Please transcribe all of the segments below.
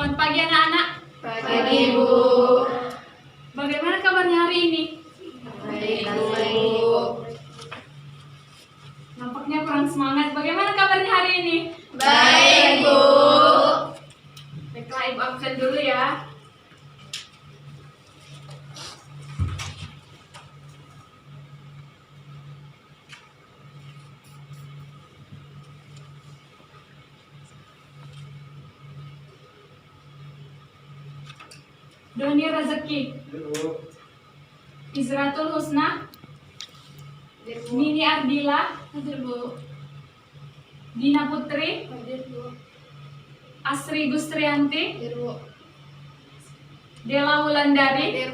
Selamat pagi anak-anak. Pagi, Bu. Bagaimana kabarnya hari ini? Baik, Bu. Nampaknya kurang semangat. Bagaimana kabarnya hari ini? Baik, Bu. Baiklah, Ibu absen dulu ya. Doni Rezeki, Izratul Husna, Nini Ardila, Dina Putri, Asri Gustrianti, Dela Wulandari,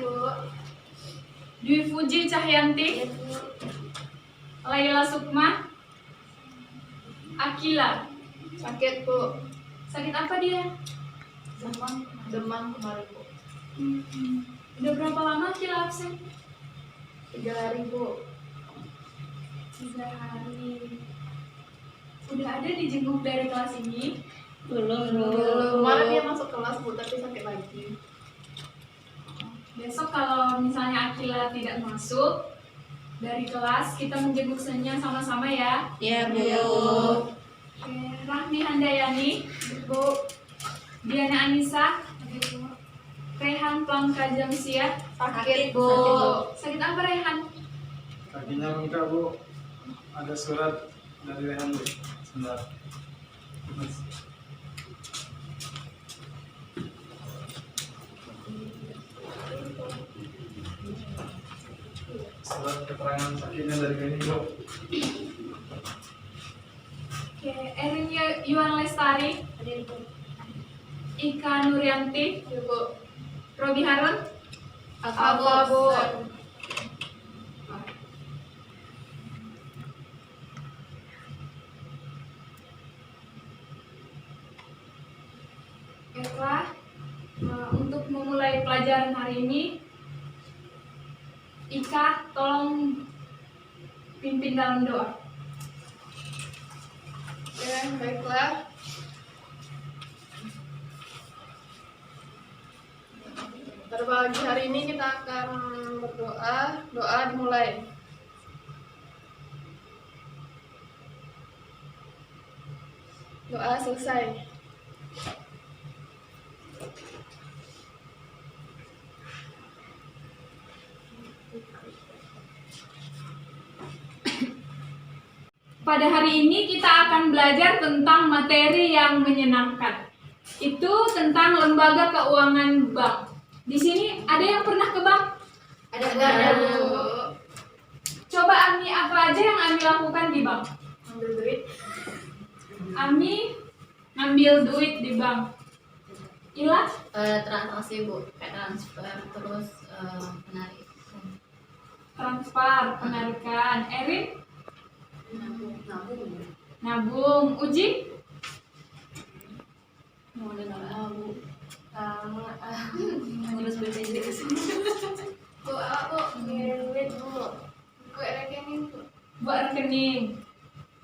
Dwi Fuji Cahyanti, Laila Sukma, Akila. Sakit, Bu. Sakit apa dia? Demam kemarin, Bu. Udah berapa lama Akila absen? 3 hari, Bu. 3 hari. Udah ada dijenguk dari kelas ini? Belum. Kemarin dia masuk kelas, Bu, tapi sakit lagi. Besok kalau misalnya Akila tidak masuk dari kelas, kita menjenguk Senya sama-sama ya. Iya, Oke, Rahmi Handayani, Bu. Diana Anissa, Rehan Plangka Jamsia. Sakit, Bu. Sakit apa Rehan? Kakinya bengkak, Bu. Ada surat dari Rehan, Bu. Sebentar. Surat keterangan sakitnya dari ini, Bu. Oke, Erin Yuan Lestari, Ika Nuryanti, Bu. Robi Harun, Apa, Bu? Baiklah, untuk memulai pelajaran hari ini, Ika tolong pimpin dalam doa. Ya, baiklah. Pada pagi hari ini kita akan berdoa. Doa dimulai. Doa selesai. Pada hari ini kita akan belajar tentang materi yang menyenangkan. Itu tentang lembaga keuangan bank. Di sini ada yang pernah ke bank? Ada, Bu. Coba Ami, apa aja yang Ami lakukan di bank? Ambil duit. Ami ngambil duit di bank. Ila? Transaksi, Bu, kayak transfer terus menarik Transfer, penarikan. Erin? nabung Nabung. Uji? mau dengar Bu, ngurus BPJS. Bu, ngirim duit, Bu. Gue rekening, Bu. Buat rekening.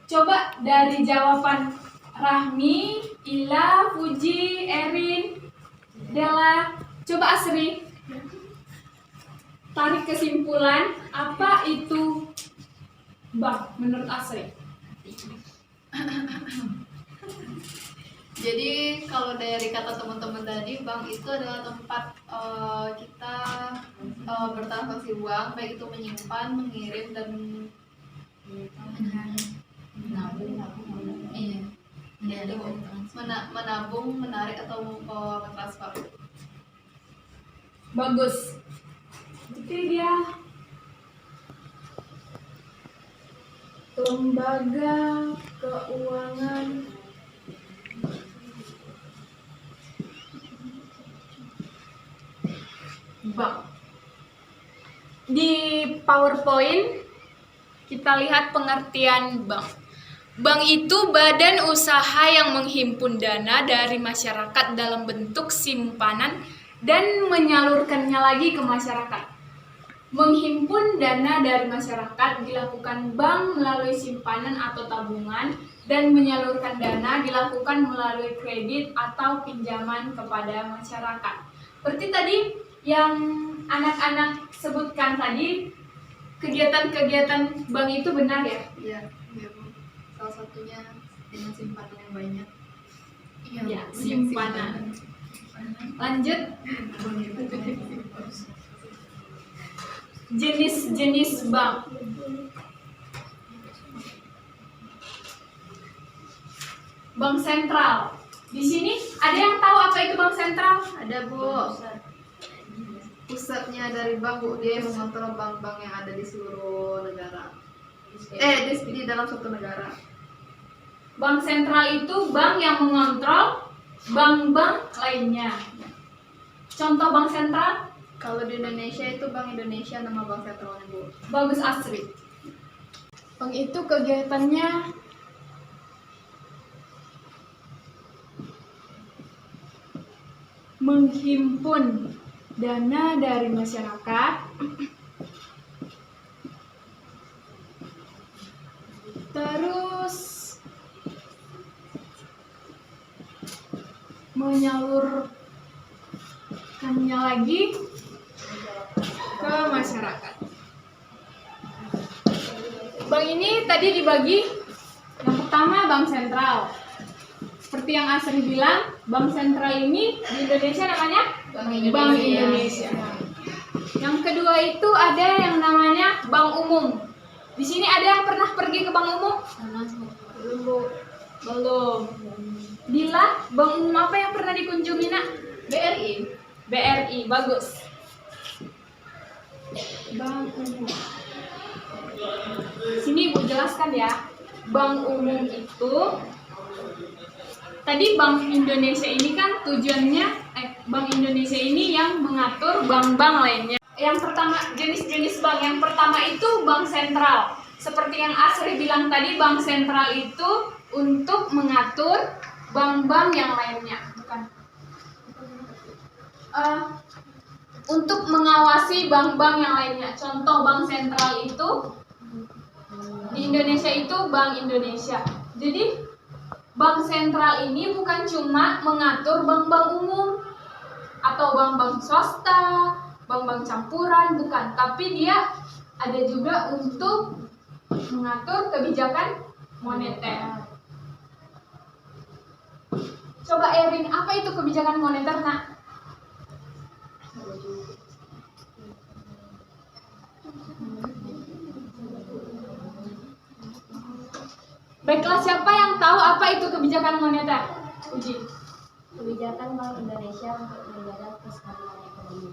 Coba dari jawaban Rahmi, Ila, Fuji, Erin, Dela, coba Asri tarik kesimpulan apa itu bank menurut Asri. Jadi kalau dari kata teman-teman tadi, bank itu adalah tempat kita bertransaksi uang, baik itu menyimpan, mengirim dan menabung. Iya. Menabung, menarik atau mentransfer. Bagus. Jadi dia lembaga keuangan bank. Di PowerPoint kita lihat pengertian bank. Bank itu badan usaha yang menghimpun dana dari masyarakat dalam bentuk simpanan dan menyalurkannya lagi ke masyarakat. Menghimpun dana dari masyarakat dilakukan bank melalui simpanan atau tabungan, dan menyalurkan dana dilakukan melalui kredit atau pinjaman kepada masyarakat. Seperti tadi yang anak-anak sebutkan tadi, kegiatan-kegiatan bank itu benar ya? Iya, iya Bu. Salah satunya dengan simpanan yang banyak. Ya, simpanan. Lanjut. Jenis-jenis bank. Bank sentral. Di sini ada yang tahu apa itu bank sentral? Ada Bu. Pusatnya dari bank Bu, dia mengontrol bank-bank yang ada di seluruh negara. Di dalam suatu negara. Bank sentral itu bank yang mengontrol bank-bank lainnya. Contoh bank sentral? Kalau di Indonesia itu Bank Indonesia, nama bank sentralnya Bu. Bagus Asri. Bank itu kegiatannya menghimpun dana dari masyarakat, terus menyalurkannya lagi ke masyarakat. Bank ini tadi dibagi, yang pertama bank sentral. Seperti yang Asri bilang, bank sentral ini di Indonesia namanya Bank Indonesia. Yang kedua itu ada yang namanya bank umum. Di sini ada yang pernah pergi ke bank umum? Belum. Bila bank umum apa yang pernah dikunjungi nak? BRI. BRI, bagus. Bank umum. Sini Ibu jelaskan ya. Bank umum itu tadi Bank Indonesia ini kan tujuannya Bank Indonesia ini yang mengatur bank-bank lainnya. Yang pertama, jenis-jenis bank yang pertama itu bank sentral. Seperti yang Asri bilang tadi, bank sentral itu untuk mengatur bank-bank yang lainnya, bukan? Untuk mengawasi bank-bank yang lainnya. Contoh bank sentral itu di Indonesia itu Bank Indonesia. Jadi bank sentral ini bukan cuma mengatur bank-bank umum atau bank-bank swasta, bank-bank campuran, bukan. Tapi dia ada juga untuk mengatur kebijakan moneter. Coba Erin, apa itu kebijakan moneter, nak? Baiklah, siapa yang tahu apa itu kebijakan moneter? Uji. Kebijakan Bank Indonesia untuk menjaga kestabilan ekonomi.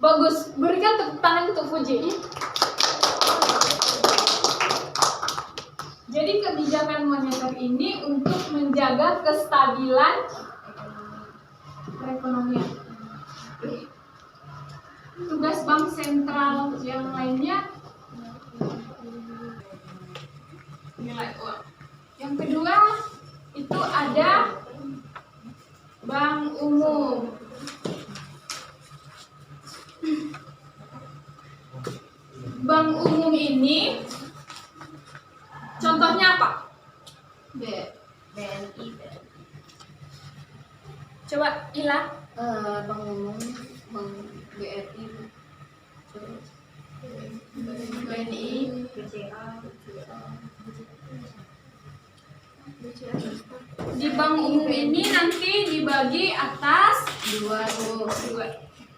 Bagus, berikan tepuk tangan untuk Fuji. Jadi kebijakan moneter ini untuk menjaga kestabilan perekonomian. Tugas bank sentral yang lainnya nilai uang. Yang kedua itu ada bank umum. Bank umum ini contohnya apa? BNI, Coba Ila. Bank umum, Bank BRI, BNI, BCA, Di bank umum ini nanti dibagi atas dua Bu.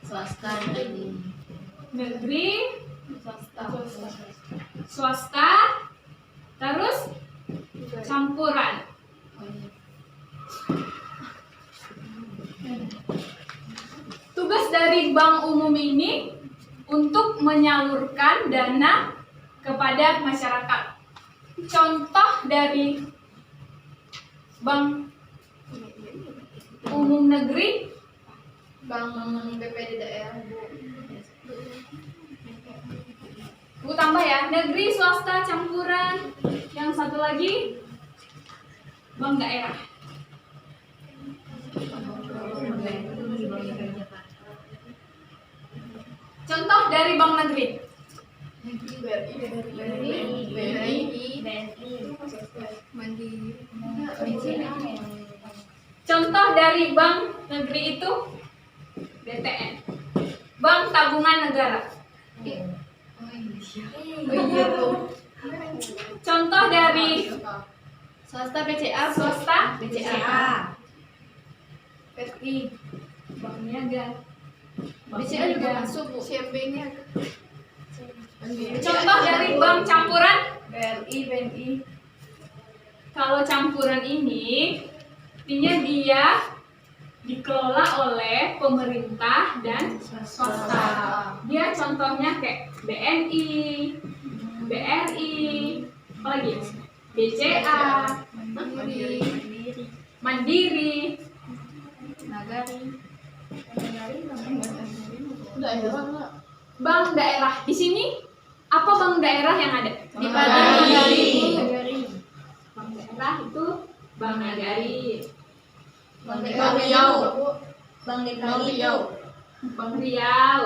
swasta dan negeri, Swasta. swasta, terus campuran. Tugas dari bank umum ini untuk menyalurkan dana kepada masyarakat. Contoh dari bank umum negeri, Bank BPD daerah Bu. Bu tambah ya, negeri, swasta, campuran. Yang satu lagi bank daerah. Contoh dari bank negeri. Mandiri. Contoh dari bank negeri itu BTN, Bank Tabungan Negara. Contoh dari Swasta BCA. swasta BCA. BRI, Bank Niaga. BCA juga masuk Bu. CMB-nya. Contoh dari bank campuran, BNI. kalau campuran ini artinya dia dikelola oleh pemerintah dan swasta. Dia contohnya kayak BNI, BRI, apalagi BCA, Mandiri, Nagari. Daerah nggak? bank daerah. Di sini apa bank daerah yang ada? Di Nagari. Bank daerah itu Bank Nagari, Bang Riau. Bang Bang DKI. Riau. Bank Riau.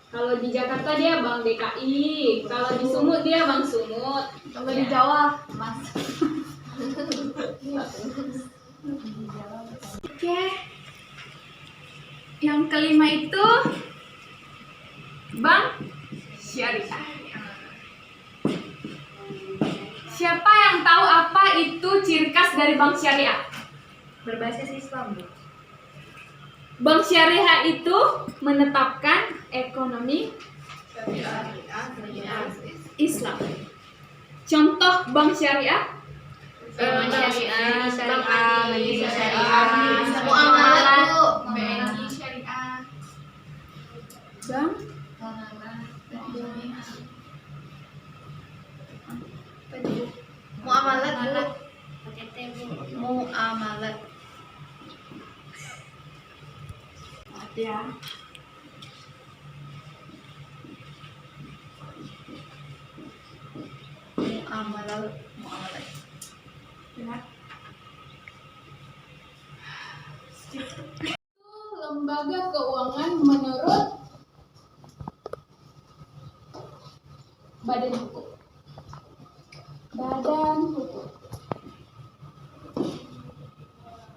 Kalau di Jakarta dia Bank DKI, kalau di Sumut dia Bank Sumut. Kalau di Jawa, Mas. Oke. Yang kelima itu Bank Syariah. Siapa yang tahu apa itu ciri khas dari Bank Syariah? Berbasis Islam, Bu. Bank Syariah itu menetapkan ekonomi Islam. Contoh Bank Syariah, Syariah, Mandiri Syariah, Muamalat Bu. Muamalat. BNI Syariah. Bank Muamalat Bu. PTT, Bu. Muamalat. ya. Muamalat. Ya. Lembaga keuangan menurut Badan Hukum. Badan Hukum.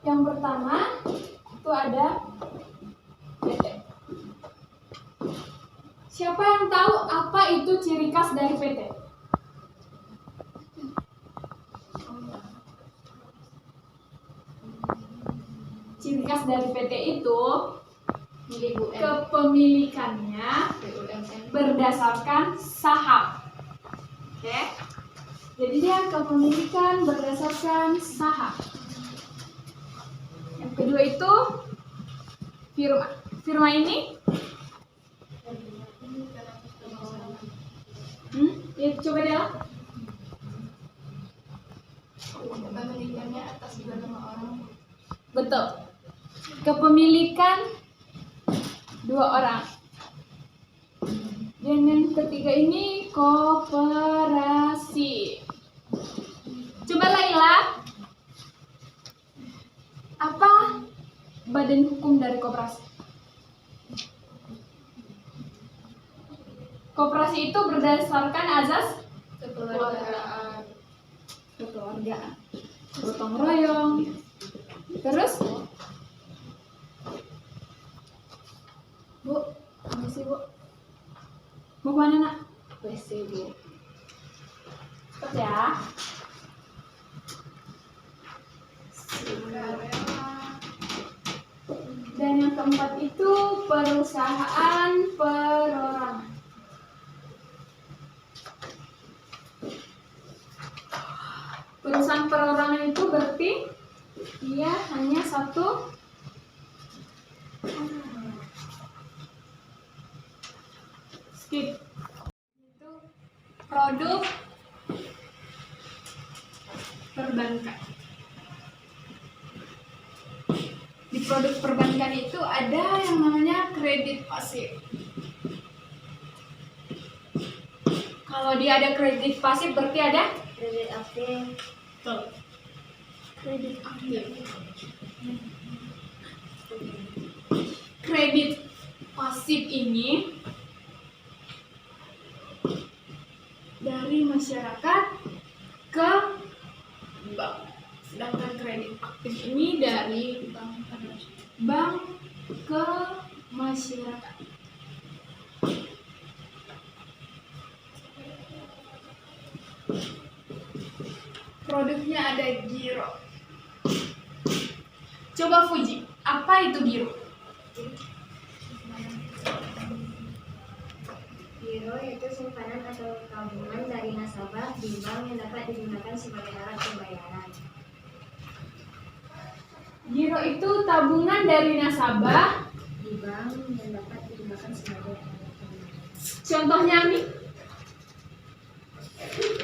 Yang pertama itu ada PT. Siapa yang tahu apa itu ciri khas dari PT? Ciri khas dari PT itu kepemilikannya berdasarkan saham. Oke. Jadi dia kepemilikan berdasarkan saham. Yang kedua itu firma. Firma ini ya coba dia. Kepemilikannya atas nama orang. Betul. Kepemilikan dua orang. Dan yang ketiga ini koperasi. Coba Laila, apa badan hukum dari koperasi? Koperasi itu berdasarkan azas Kekeluargaan. kekeluargaan, gotong royong. Terus, Bu, permisi Bu. Mau kemana nak? WC Bu. Cepet ya. Dan yang keempat itu perusahaan perorangan. Perusahaan perorangan itu berarti dia hanya satu skip. Itu produk perbankan. Di produk perbankan itu ada yang namanya kredit pasif. Kalau dia ada kredit pasif berarti ada Kredit aktif. kredit aktif. Kredit pasif ini masyarakat ke bank. Sedangkan kredit aktif ini dari bank ke masyarakat. Produknya ada giro. Coba Fuji, apa itu giro? Giro yaitu simpanan atau tabungan dari nasabah di bank yang dapat digunakan sebagai alat pembayaran. Giro itu tabungan dari nasabah. Di bank yang dapat digunakan sebagai alat pembayaran. Contohnya nih,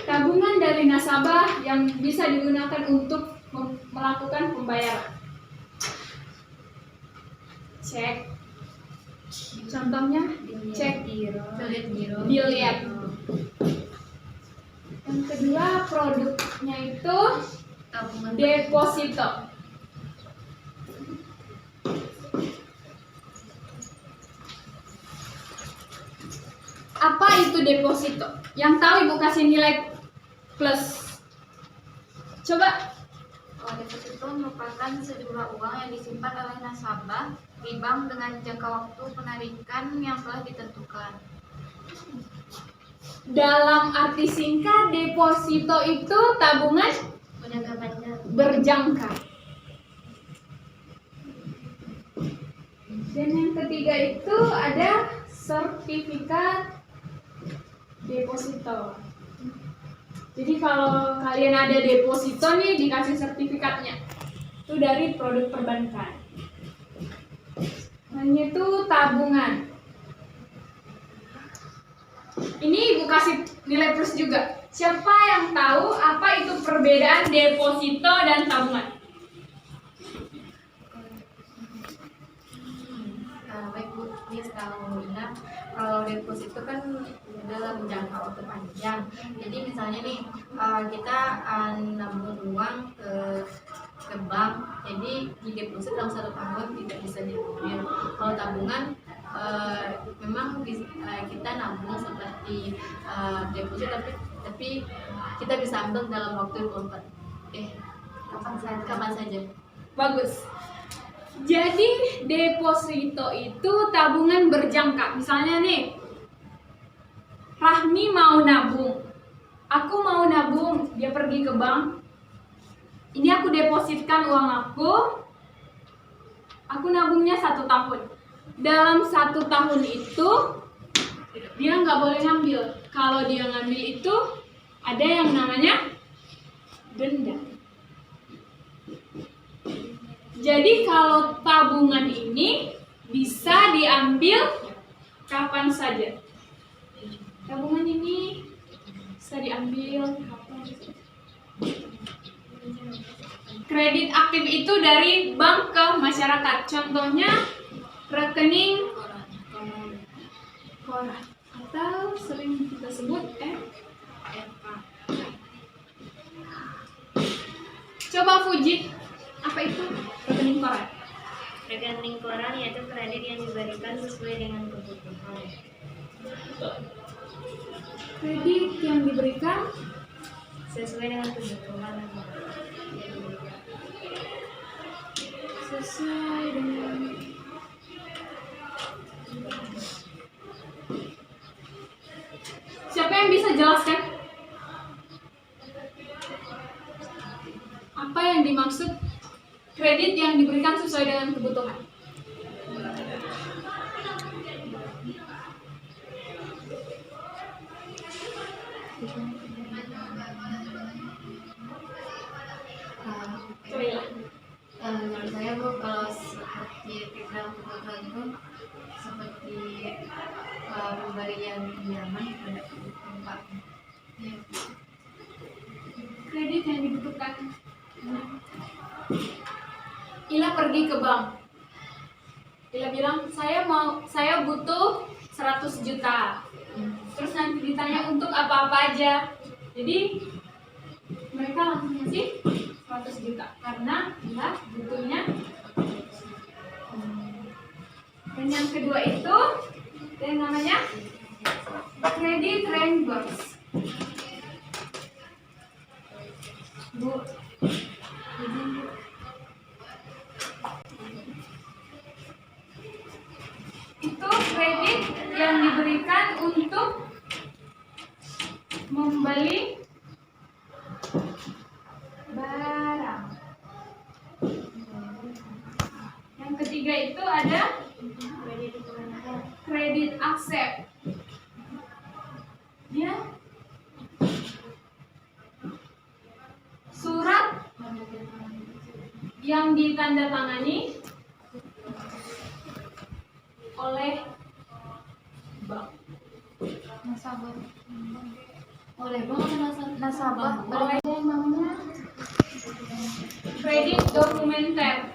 tabungan dari nasabah yang bisa digunakan untuk melakukan pembayaran. Cek. Contohnya, cek biliar. Yang kedua, produknya itu deposito. Apa itu deposito? Yang tahu Ibu kasih nilai plus. Coba. Deposito merupakan sejumlah uang yang disimpan oleh nasabah di bank dengan jangka waktu penarikan yang telah ditentukan. Dalam arti singkat, deposito itu tabungan berjangka. Dan yang ketiga itu ada sertifikat deposito. Jadi kalau kalian ada deposito nih, dikasih sertifikatnya. Itu dari produk perbankan. Hanya itu tabungan. Ini Ibu kasih nilai plus juga. Siapa yang tahu apa itu perbedaan deposito dan tabungan? Baik Bu, ini setahu Ina, kalau deposito kan dalam jangka waktu panjang. Jadi misalnya nih kita nabung uang ke bank, jadi di deposit dalam 1 tahun tidak bisa diambil. Kalau tabungan memang kita nabung seperti deposit, tapi kita bisa ambil dalam waktu 24 kapan saja. Bagus. Jadi deposito itu tabungan berjangka. Misalnya nih, Rahmi mau nabung. Aku mau nabung, dia pergi ke bank. Ini aku depositkan uang aku. Aku nabungnya 1 tahun. Dalam 1 tahun itu dia nggak boleh ngambil. Kalau dia ngambil itu ada yang namanya denda. Jadi kalau tabungan ini bisa diambil kapan saja. Tabungan ini bisa diambil kapan saja. Kredit aktif itu dari bank ke masyarakat. Contohnya rekening koran atau sering kita sebut FK. Coba Fuji, apa itu rekening koran? Rekening koran yaitu kredit yang diberikan sesuai dengan kebutuhan. Kredit yang diberikan Sesuai dengan kebutuhan. sesuai dengan siapa yang bisa jelaskan apa yang dimaksud kredit yang diberikan sesuai dengan kebutuhan? Menurut saya Bu, kalau seperti program kebutuhan itu seperti pemberian pinjaman kepada tempat. Kredit yang dibutuhkan. Ila pergi ke bank. Ila bilang saya butuh 100 juta. Terus nanti ditanya untuk apa-apa aja. Jadi mereka langsung ngasih 100 juta karena Ila butuhnya. Dan yang kedua itu yang namanya kredit reimburse. Bu. Izin, Bu. Itu kredit yang diberikan untuk membeli barang. Yang ketiga itu ada kredit accept. Ya. Surat yang ditandatangani oleh bank. Nasabah. Oleh bank atau nasabah? Oleh yang namanya kredit dokumenter.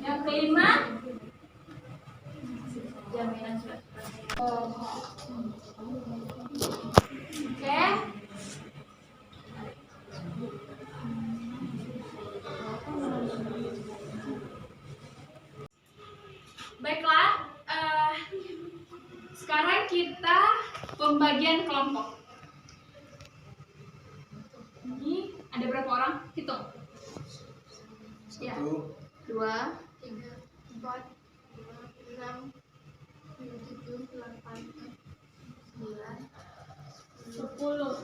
Yang kelima, Jaminan surat. oke. Baiklah, sekarang kita pembagian kelompok. Ini ada berapa orang? Hitung. Ya. 1, 2, 3, 4, 5, 6, 7, 8, 9, 10.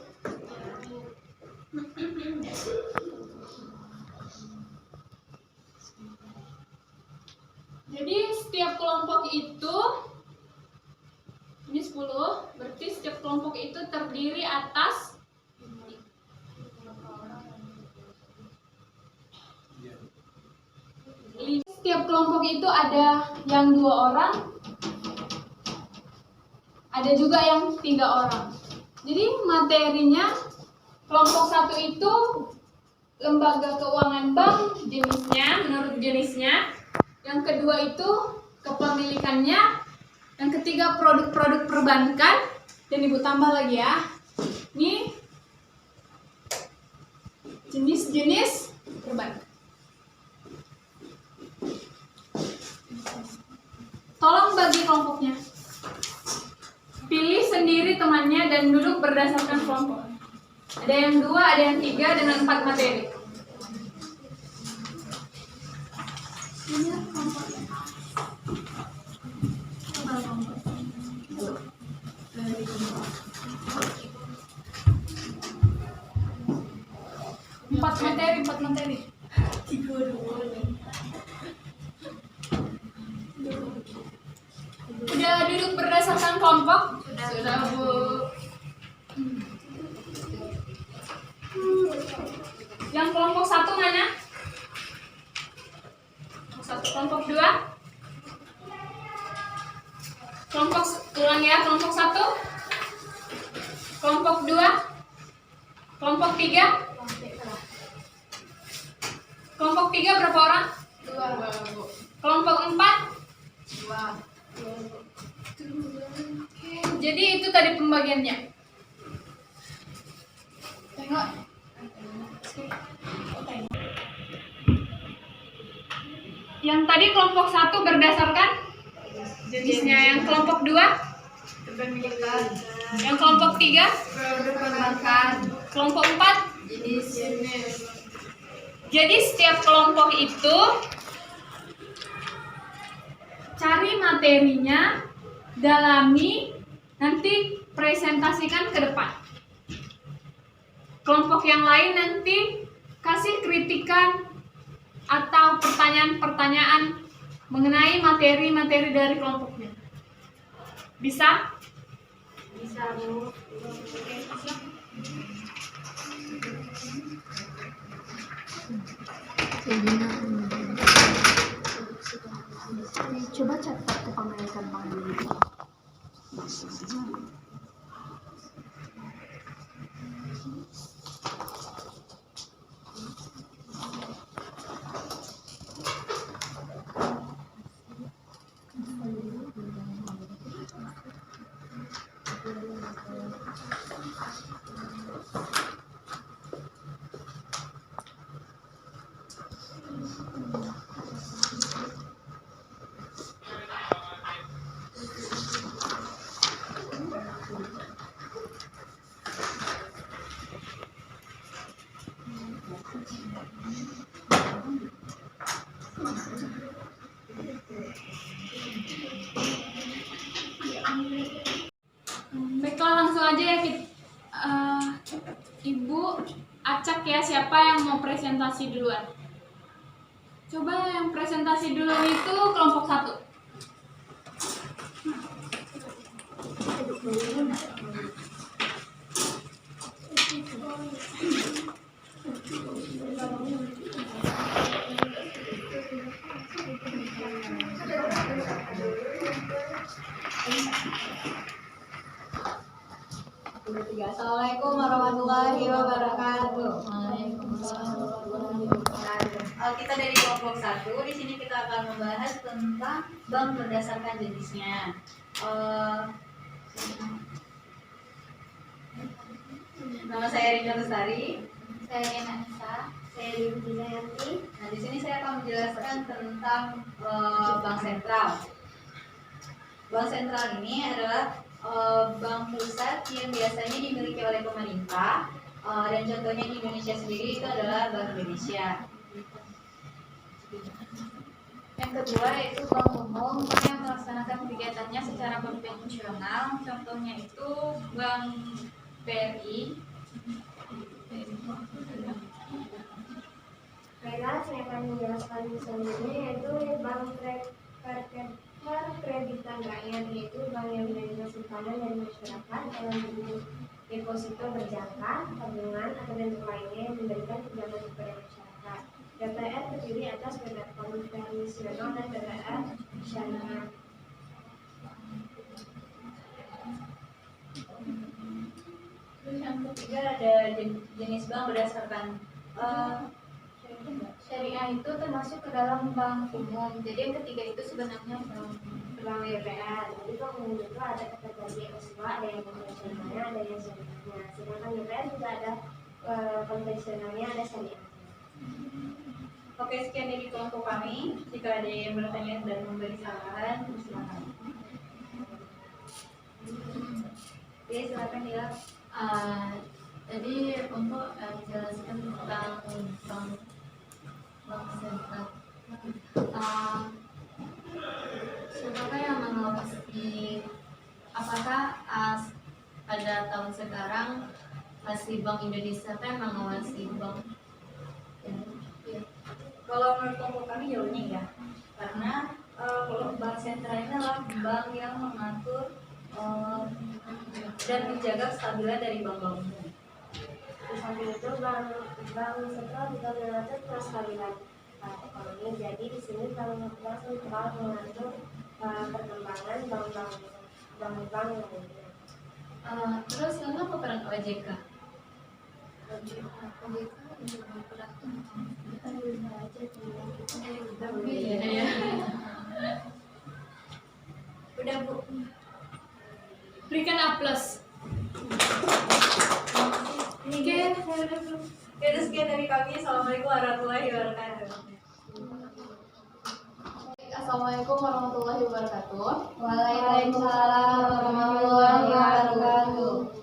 Jadi setiap kelompok itu ini 10, berarti setiap kelompok itu terdiri atas setiap kelompok itu ada yang 2 orang, ada juga yang 3 orang. Jadi materinya kelompok 1 itu lembaga keuangan bank jenisnya, menurut jenisnya. Yang kedua itu kepemilikannya. Yang ketiga produk-produk perbankan. Dan ibu tambah lagi ya. Ini jenis-jenis perbankan. Tolong bagi kelompoknya. Pilih sendiri temannya dan duduk berdasarkan kelompok. Ada yang 2, ada yang 3 dengan 4 materi. Empat materi. Udah duduk berdasarkan kelompok? Sudah, Bu. Yang kelompok 1 mana? Kelompok 2? Kelompok ulang ya, kelompok 1? Kelompok 2? Kelompok 3? Kelompok 3 berapa orang? 2, Bu. Kelompok 4? 2. Oke, jadi itu tadi pembagiannya. Tengok. Yang tadi kelompok 1 berdasarkan jenisnya, yang kelompok 2, Kepemilikan. yang kelompok 3, Produk perbankan. kelompok 4. Jenis. Jadi setiap kelompok itu cari materinya, dalami, nanti presentasikan ke depan. Kelompok yang lain nanti kasih kritikan atau pertanyaan-pertanyaan mengenai materi-materi dari kelompoknya. Bisa? Bisa, Bu. Coba catat kepemilikan bank dulu. Baiklah, langsung aja ya Ibu acak ya siapa yang mau presentasi duluan. Coba yang presentasi duluan itu kelompok 1. Assalamualaikum warahmatullahi wabarakatuh. Kita dari kelompok 1. Di sini kita akan membahas tentang bank berdasarkan jenisnya. Nama saya Rina Lestari. Saya Rena Nisa. Saya Livi Zayanti. Nah, di sini saya akan menjelaskan tentang bank sentral. Bank sentral ini adalah bank pusat yang biasanya dimiliki oleh pemerintah, dan contohnya di Indonesia sendiri itu adalah Bank Indonesia. Yang kedua yaitu bank umum yang melaksanakan kegiatannya secara konvensional, contohnya itu Bank BRI. Baiklah, saya akan menjelaskan selanjutnya yaitu bank kreditan rakyat, yaitu bank yang menerima simpanan dari masyarakat dalam bentuk deposito berjangka, tabungan, atau bentuk lainnya yang memberikan pinjaman kepada masyarakat. BPR terdiri atas BPR konvensional dan BPR syariah. Terus yang ketiga ada jenis bank berdasarkan Syariah itu termasuk ke dalam bank umum. Jadi yang ketiga itu sebenarnya bank BPR. Jadi bank umum itu ada kategori S2, ada yang konvensionalnya, ada yang syariahnya. Sedangkan BPR juga ada konvensionalnya, ada syariahnya. Oke, sekian dari kelompok kami. Jika ada yang bertanya dan memberi saran, silakan. Oke, silakan Dila. Tadi untuk menjelaskan tentang bank sentral. Siapa yang mengawasi? Apakah pada tahun sekarang masih Bank Indonesia yang mengawasi bank? Kalau menurut kelompok kami jauhnya ya, karena kalau bank sentral ini adalah bank yang mengatur dan menjaga kestabilan dari bank-bank umum. Di samping itu bank sentral juga mengatur kestabilan ekonomi. Jadi di sini bank sentral mengatur perkembangan bank-bank lainnya. Terus kenapa peran OJK? Udah Bu. Berikan A+. Oke, sekian dari kami. Assalamualaikum warahmatullahi wabarakatuh. Assalamualaikum warahmatullahi wabarakatuh. Waalaikumsalam warahmatullahi wabarakatuh.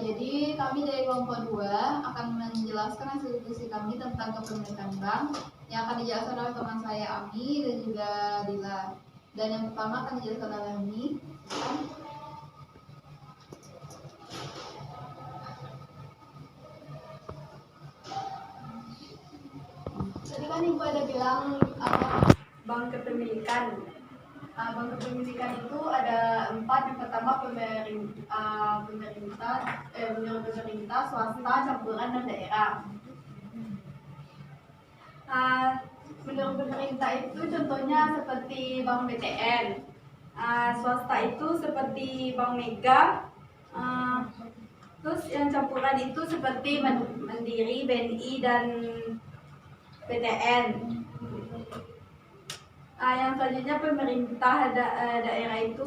Jadi kami dari kelompok 2 akan menjelaskan hasil diskusi kami tentang kepemilikan bank yang akan dijelaskan oleh teman saya Ami dan juga Dila. Dan yang pertama akan dijelaskan oleh Ami. Tadi kan Ibu ada bilang Bank kepemilikan. Bank kepemilikan itu ada 4. Yang pertama menurut pemerintah, swasta, campuran, dan daerah. Menurut pemerintah itu contohnya seperti Bank BTN. Swasta itu seperti Bank Mega. Terus yang campuran itu seperti Mandiri, BNI, dan PTN. Yang selanjutnya pemerintah daerah itu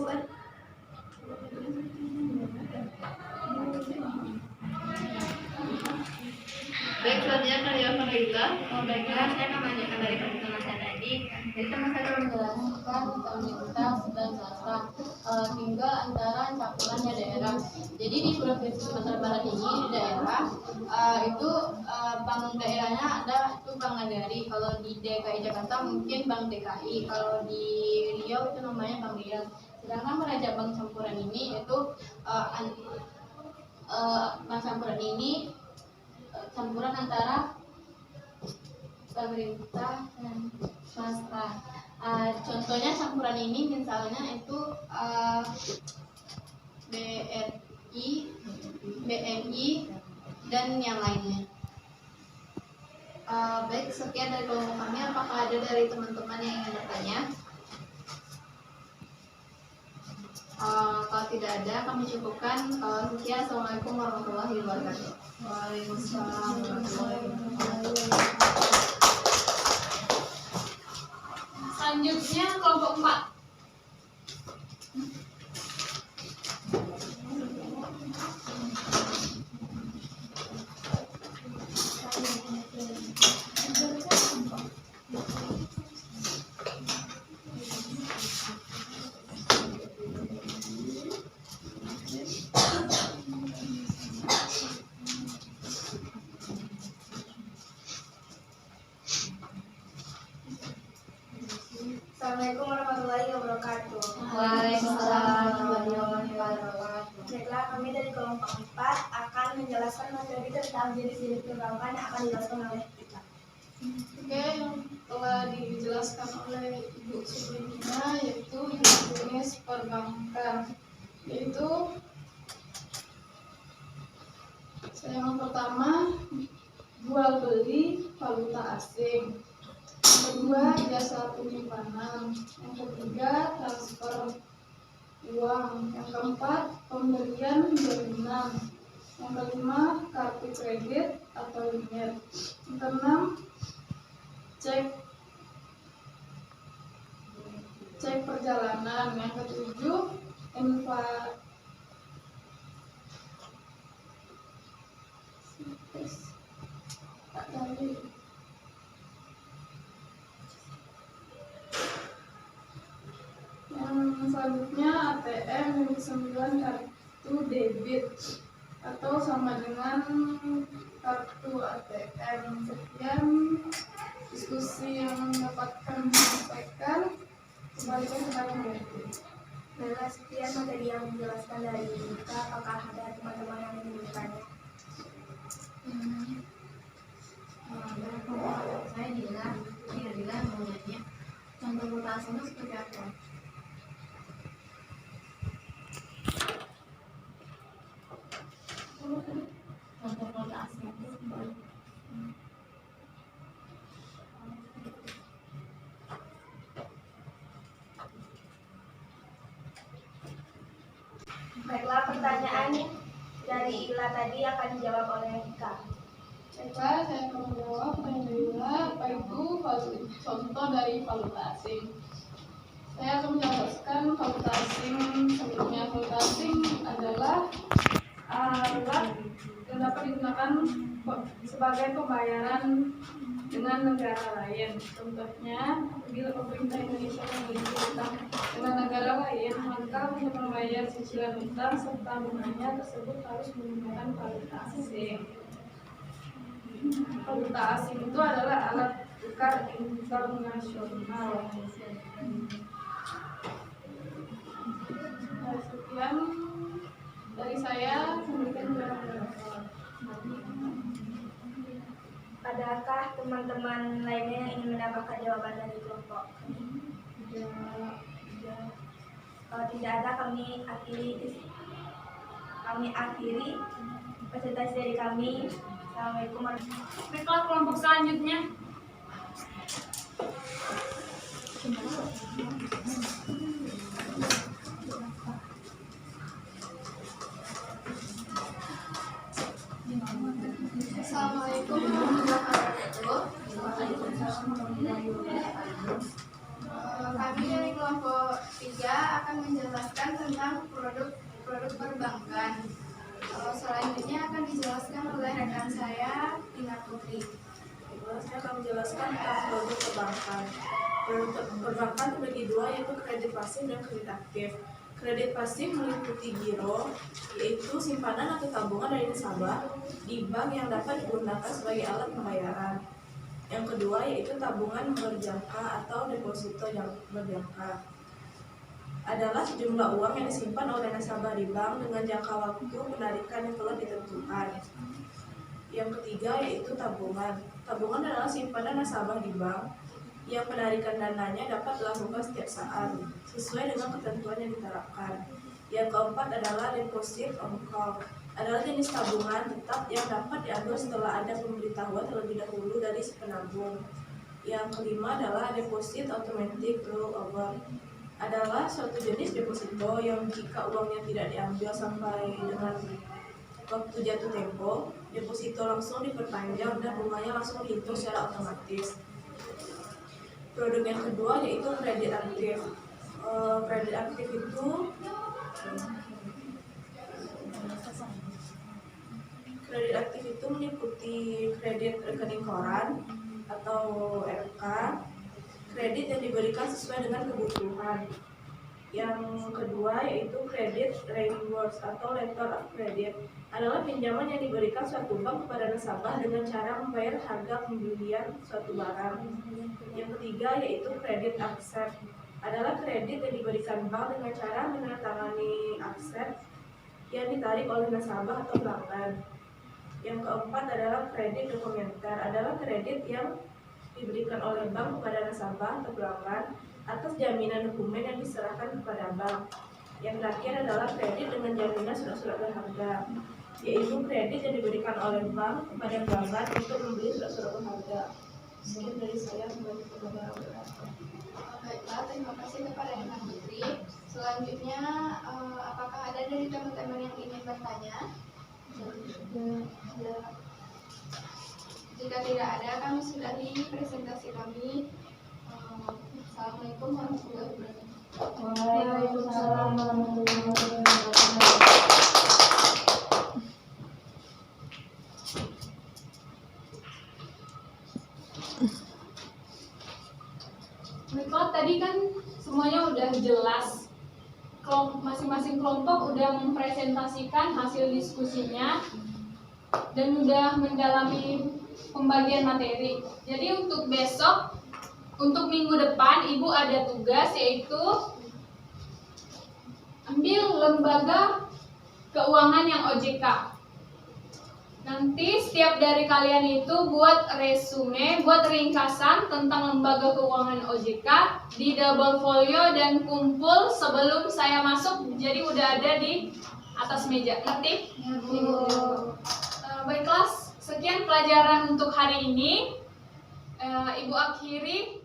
Baik, selanjutnya kalian Farida. Baiklah, saya akan menanyakan dari teman saya tadi. Jadi teman saya akan menjelaskan universitas dan swasta, tinggal antara campurannya daerah. Jadi di Provinsi Sumatera Barat ini di daerah itu bank daerahnya ada itu Bank Nagari. Kalau di DKI Jakarta mungkin Bank DKI. Kalau di Riau itu namanya Bank Riau. Sedangkan pada bank campuran ini yaitu bank campuran ini campuran antara pemerintah dan swasta. Contohnya campuran ini misalnya itu BRI, BNI, dan yang lainnya. Baik, sekian dari kelompok kami. Apakah ada dari teman-teman yang ingin bertanya? Kalau tidak ada, kami cukupkan. Sekian, Assalamualaikum warahmatullahi wabarakatuh. Waalaikumsalam warahmatullahi wabarakatuh. Selanjutnya kelompok 4. Assalamualaikum warahmatullahi wabarakatuh. Waalaikumsalam warahmatullahi wabarakatuh. Baiklah, kami dari kelompok 4 akan menjelaskan materi tentang jenis-jenis perbankan yang akan dijelaskan oleh kita. Oke, yang telah dijelaskan oleh Ibu sebelumnya yaitu jenis perbankan, yaitu yang pertama jual beli valuta asing, yang kedua jasa penyimpanan, yang ketiga transfer uang, yang keempat pemberian jaminan, yang kelima kartu kredit atau limit, yang keenam cek perjalanan, yang ketujuh yang selanjutnya ATM, yang kesembilan kartu debit atau sama dengan kartu ATM. Sekian diskusi yang dapat kami sampaikan. Kembalikan kepada Mbak. Baiklah, sekian materi yang dijelaskan dari kita. Apakah ada teman-teman yang ingin bertanya? Saya Dila mau nanya contoh mutasi itu seperti apa? Contoh mutasi itu seperti apa? Baiklah, pertanyaan dari Ila tadi akan dijawab oleh Ika. Baiklah, saya akan menjawab pertanyaan apa itu contoh dari valuta asing. Saya akan menjelaskan valuta asing. Sebelumnya, valuta asing adalah alat yang dapat digunakan sebagai pembayaran dengan negara lain. Contohnya, bila pemerintah Indonesia memiliki utang dengan negara lain, maka untuk membayar cicilan utang serta bunganya tersebut harus menggunakan valuta asing. Valuta asing itu adalah alat tukar internasional. Sekian dari saya. Adakah teman-teman lainnya yang ingin mendapatkan jawaban dari kelompok? Kalau tidak ada, kami akhiri presentasi dari kami. Assalamualaikum warahmatullahi wabarakatuh. Baiklah, kelompok selanjutnya. Assalamualaikum warahmatullahi wabarakatuh. Kami dari kelompok 3 akan menjelaskan tentang produk perbankan. Selanjutnya akan dijelaskan oleh rekan saya, Tina Putri. Saya akan menjelaskan tentang produk perbankan. Produk perbankan terbagi dua, yaitu kredit pasif dan kredit aktif. Kredit pasif meliputi giro, yaitu simpanan atau tabungan dari nasabah di bank yang dapat digunakan sebagai alat pembayaran. Yang kedua yaitu tabungan berjangka atau deposito yang berjangka. adalah sejumlah uang yang disimpan oleh nasabah di bank dengan jangka waktu penarikan yang telah ditentukan. Yang ketiga yaitu tabungan. Tabungan adalah simpanan nasabah di bank yang penarikan dananya dapat dilakukan setiap saat sesuai dengan ketentuan yang diterapkan. Yang keempat adalah deposit on call, adalah jenis tabungan tetap yang dapat diambil setelah ada pemberitahuan terlebih dahulu dari si penabung. Yang kelima adalah deposit automatic rollover, adalah suatu jenis deposito yang jika uangnya tidak diambil sampai dengan waktu jatuh tempo, deposito langsung diperpanjang dan bunganya langsung dihitung secara otomatis. Produk yang kedua yaitu kredit aktif. Kredit aktif itu meliputi kredit rekening koran atau RK, kredit yang diberikan sesuai dengan kebutuhan. Yang kedua yaitu kredit reimburse atau letter of credit, adalah pinjaman yang diberikan suatu bank kepada nasabah dengan cara membayar harga pembelian suatu barang. Yang ketiga yaitu kredit accept, adalah kredit yang diberikan bank dengan cara menandatangani accept yang ditarik oleh nasabah atau pelanggan. Yang keempat adalah kredit dokumenter, adalah kredit yang diberikan oleh bank kepada nasabah atau pelanggan atas jaminan dokumen yang diserahkan kepada bank. Yang terakhir adalah kredit dengan jaminan surat-surat berharga, yaitu kredit yang diberikan oleh bank kepada pelanggan untuk membeli surat-surat berharga. Sekian dari saya, kembali kepada moderator. Baiklah, terima kasih kepada Ibu Putri. Selanjutnya, apakah ada dari teman-teman yang ingin bertanya? Jika tidak ada, kami sudahi presentasi kami. Assalamualaikum warahmatullahi wabarakatuh. Waalaikumsalam warahmatullahi wabarakatuh. Baiklah, tadi kan semuanya udah jelas. Masing-masing kelompok udah mempresentasikan hasil diskusinya dan udah mendalami pembagian materi. Jadi untuk besok, untuk minggu depan, Ibu ada tugas yaitu ambil lembaga keuangan yang OJK. Nanti setiap dari kalian itu buat resume, buat ringkasan tentang lembaga keuangan OJK di double folio dan kumpul sebelum saya masuk. Jadi udah ada di atas meja. Ngerti? Baiklah, sekian pelajaran untuk hari ini. Ibu akhiri.